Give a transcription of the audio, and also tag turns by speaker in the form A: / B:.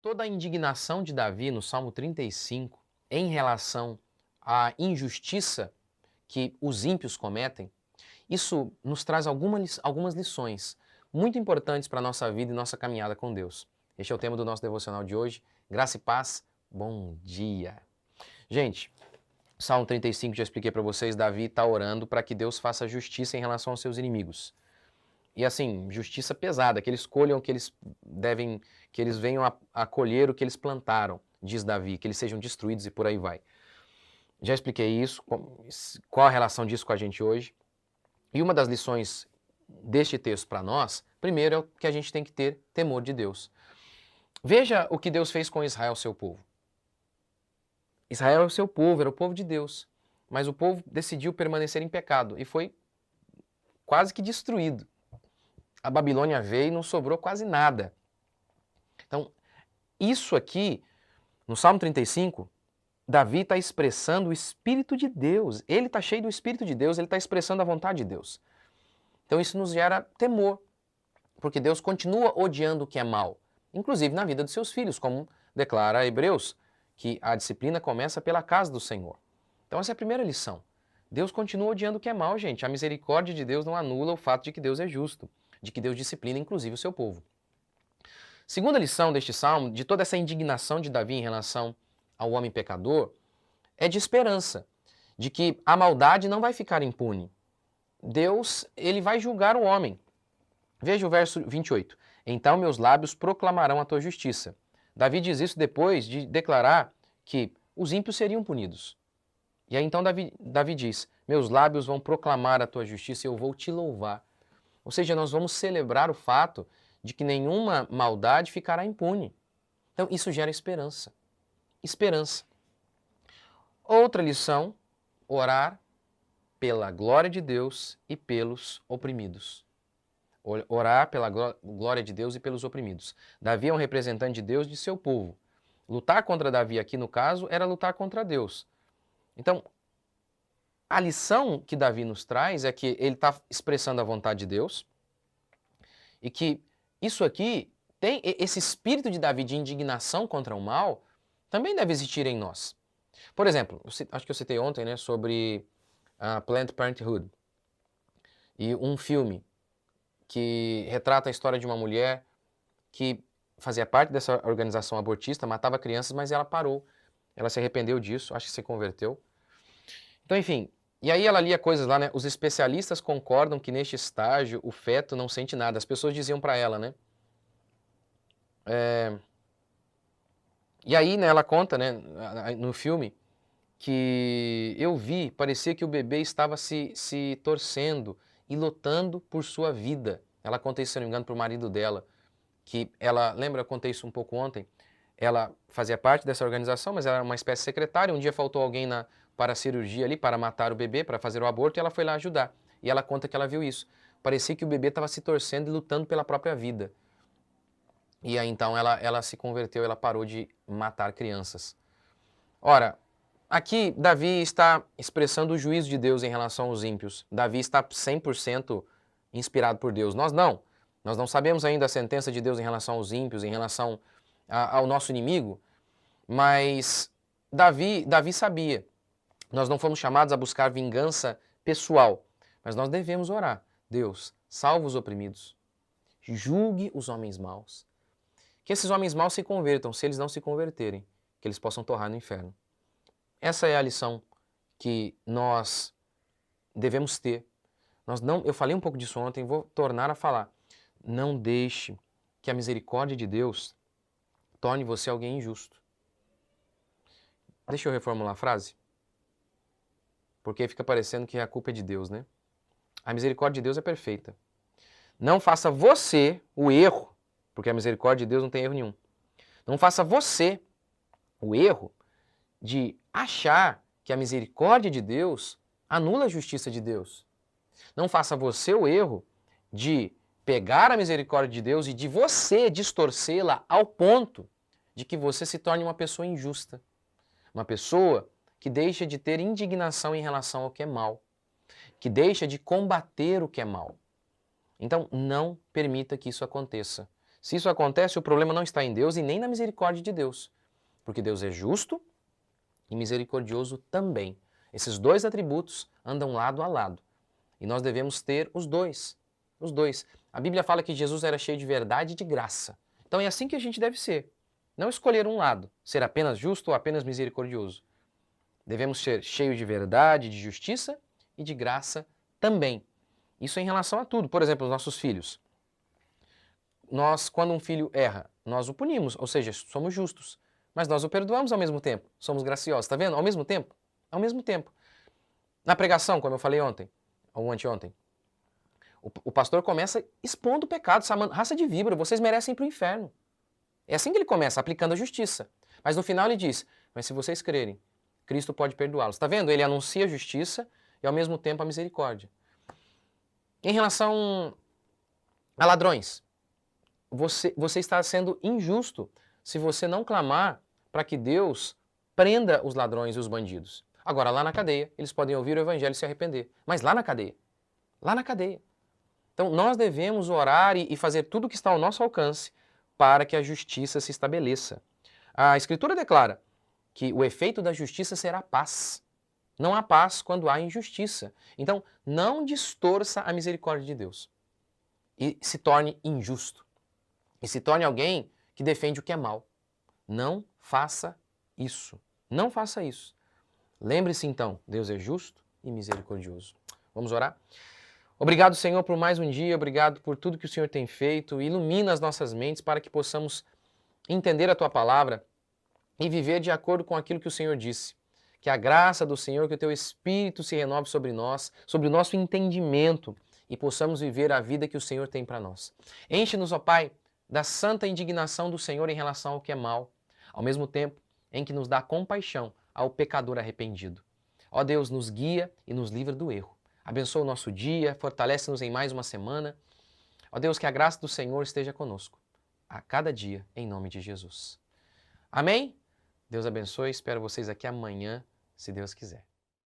A: Toda a indignação de Davi no Salmo 35 em relação à injustiça que os ímpios cometem, isso nos traz algumas lições muito importantes para a nossa vida e nossa caminhada com Deus. Este é o tema do nosso devocional de hoje. Graça e paz, bom dia. Gente, Salmo 35, já expliquei para vocês, Davi está orando para que Deus faça justiça em relação aos seus inimigos. E assim, justiça pesada, que eles colham o que eles devem, que eles venham a colher o que eles plantaram, diz Davi, que eles sejam destruídos e por aí vai. Já expliquei isso, qual a relação disso com a gente hoje. E uma das lições deste texto para nós, primeiro é que a gente tem que ter temor de Deus. Veja o que Deus fez com Israel, seu povo. Israel é o seu povo, era o povo de Deus. Mas o povo decidiu permanecer em pecado e foi quase que destruído. A Babilônia veio e não sobrou quase nada. Então, isso aqui, no Salmo 35, Davi está expressando o Espírito de Deus. Ele está cheio do Espírito de Deus, ele está expressando a vontade de Deus. Então isso nos gera temor, porque Deus continua odiando o que é mal, inclusive na vida dos seus filhos, como declara Hebreus, que a disciplina começa pela casa do Senhor. Então essa é a primeira lição. Deus continua odiando o que é mal, gente. A misericórdia de Deus não anula o fato de que Deus é justo, de que Deus disciplina inclusive o seu povo. Segunda lição deste salmo, de toda essa indignação de Davi em relação ao homem pecador, é de esperança, de que a maldade não vai ficar impune. Deus, ele vai julgar o homem. Veja o verso 28. Então meus lábios proclamarão a tua justiça. Davi diz isso depois de declarar que os ímpios seriam punidos. E aí então Davi diz, meus lábios vão proclamar a tua justiça e eu vou te louvar. Ou seja, nós vamos celebrar o fato de que nenhuma maldade ficará impune. Então isso gera esperança. Esperança. Outra lição, orar pela glória de Deus e pelos oprimidos. Orar pela glória de Deus e pelos oprimidos. Davi é um representante de Deus e de seu povo. Lutar contra Davi aqui, no caso, era lutar contra Deus. Então, a lição que Davi nos traz é que ele está expressando a vontade de Deus e que isso aqui tem esse espírito de Davi de indignação contra o mal também deve existir em nós. Por exemplo, acho que eu citei ontem, né, sobre a Planned Parenthood e um filme que retrata a história de uma mulher que fazia parte dessa organização abortista, matava crianças, mas ela parou. Ela se arrependeu disso, acho que se converteu. Então, enfim, e aí ela lia coisas lá, né? Os especialistas concordam que neste estágio o feto não sente nada. As pessoas diziam para ela, né? E aí, né, ela conta, né, no filme, que eu vi, parecia que o bebê estava se torcendo e lutando por sua vida. Ela conta isso, se não me engano, para o marido dela, que ela, lembra, eu contei isso um pouco ontem, ela fazia parte dessa organização, mas era uma espécie de secretária, um dia faltou alguém para a cirurgia ali, para matar o bebê, para fazer o aborto, e ela foi lá ajudar. E ela conta que ela viu isso. Parecia que o bebê estava se torcendo e lutando pela própria vida. E aí então ela se converteu, ela parou de matar crianças. Ora, aqui Davi está expressando o juízo de Deus em relação aos ímpios. Davi está 100% inspirado por Deus. Nós não. Nós não sabemos ainda a sentença de Deus em relação aos ímpios, em relação ao nosso inimigo, mas Davi sabia. Nós não fomos chamados a buscar vingança pessoal, mas nós devemos orar. Deus, salva os oprimidos, julgue os homens maus. Que esses homens maus se convertam, se eles não se converterem, que eles possam torrar no inferno. Essa é a lição que nós devemos ter. Eu falei um pouco disso ontem, vou tornar a falar. Não deixe que a misericórdia de Deus torne você alguém injusto. Deixa eu reformular a frase, porque fica parecendo que a culpa é de Deus, né? A misericórdia de Deus é perfeita. Não faça você o erro, porque a misericórdia de Deus não tem erro nenhum. Não faça você o erro de achar que a misericórdia de Deus anula a justiça de Deus. Não faça você o erro de pegar a misericórdia de Deus e de você distorcê-la ao ponto de que você se torne uma pessoa injusta. Uma pessoa que deixa de ter indignação em relação ao que é mal, que deixa de combater o que é mal. Então, não permita que isso aconteça. Se isso acontece, o problema não está em Deus e nem na misericórdia de Deus, porque Deus é justo e misericordioso também. Esses dois atributos andam lado a lado e nós devemos ter os dois. Os dois. A Bíblia fala que Jesus era cheio de verdade e de graça. Então é assim que a gente deve ser. Não escolher um lado, ser apenas justo ou apenas misericordioso. Devemos ser cheios de verdade, de justiça e de graça também. Isso em relação a tudo. Por exemplo, os nossos filhos. Nós, quando um filho erra, nós o punimos, ou seja, somos justos. Mas nós o perdoamos ao mesmo tempo. Somos graciosos, tá vendo? Ao mesmo tempo. Ao mesmo tempo. Na pregação, como eu falei ontem, ou anteontem, o pastor começa expondo o pecado, raça de víbora, vocês merecem ir para o inferno. É assim que ele começa, aplicando a justiça. Mas no final ele diz, mas se vocês crerem, Cristo pode perdoá-los. Está vendo? Ele anuncia a justiça e ao mesmo tempo a misericórdia. Em relação a ladrões, você está sendo injusto se você não clamar para que Deus prenda os ladrões e os bandidos. Agora, lá na cadeia, eles podem ouvir o evangelho e se arrepender. Mas lá na cadeia. Lá na cadeia. Então, nós devemos orar e fazer tudo o que está ao nosso alcance para que a justiça se estabeleça. A Escritura declara que o efeito da justiça será paz. Não há paz quando há injustiça. Então, não distorça a misericórdia de Deus e se torne injusto. E se torne alguém que defende o que é mal. Não faça isso. Não faça isso. Lembre-se então, Deus é justo e misericordioso. Vamos orar? Obrigado, Senhor, por mais um dia, obrigado por tudo que o Senhor tem feito. Ilumina as nossas mentes para que possamos entender a Tua palavra e viver de acordo com aquilo que o Senhor disse. Que a graça do Senhor, que o Teu Espírito se renove sobre nós, sobre o nosso entendimento e possamos viver a vida que o Senhor tem para nós. Enche-nos, ó Pai, da santa indignação do Senhor em relação ao que é mal, ao mesmo tempo em que nos dá compaixão ao pecador arrependido. Ó Deus, nos guia e nos livra do erro. Abençoa o nosso dia, fortalece-nos em mais uma semana. Ó Deus, que a graça do Senhor esteja conosco a cada dia, em nome de Jesus. Amém? Deus abençoe, espero vocês aqui amanhã, se Deus quiser.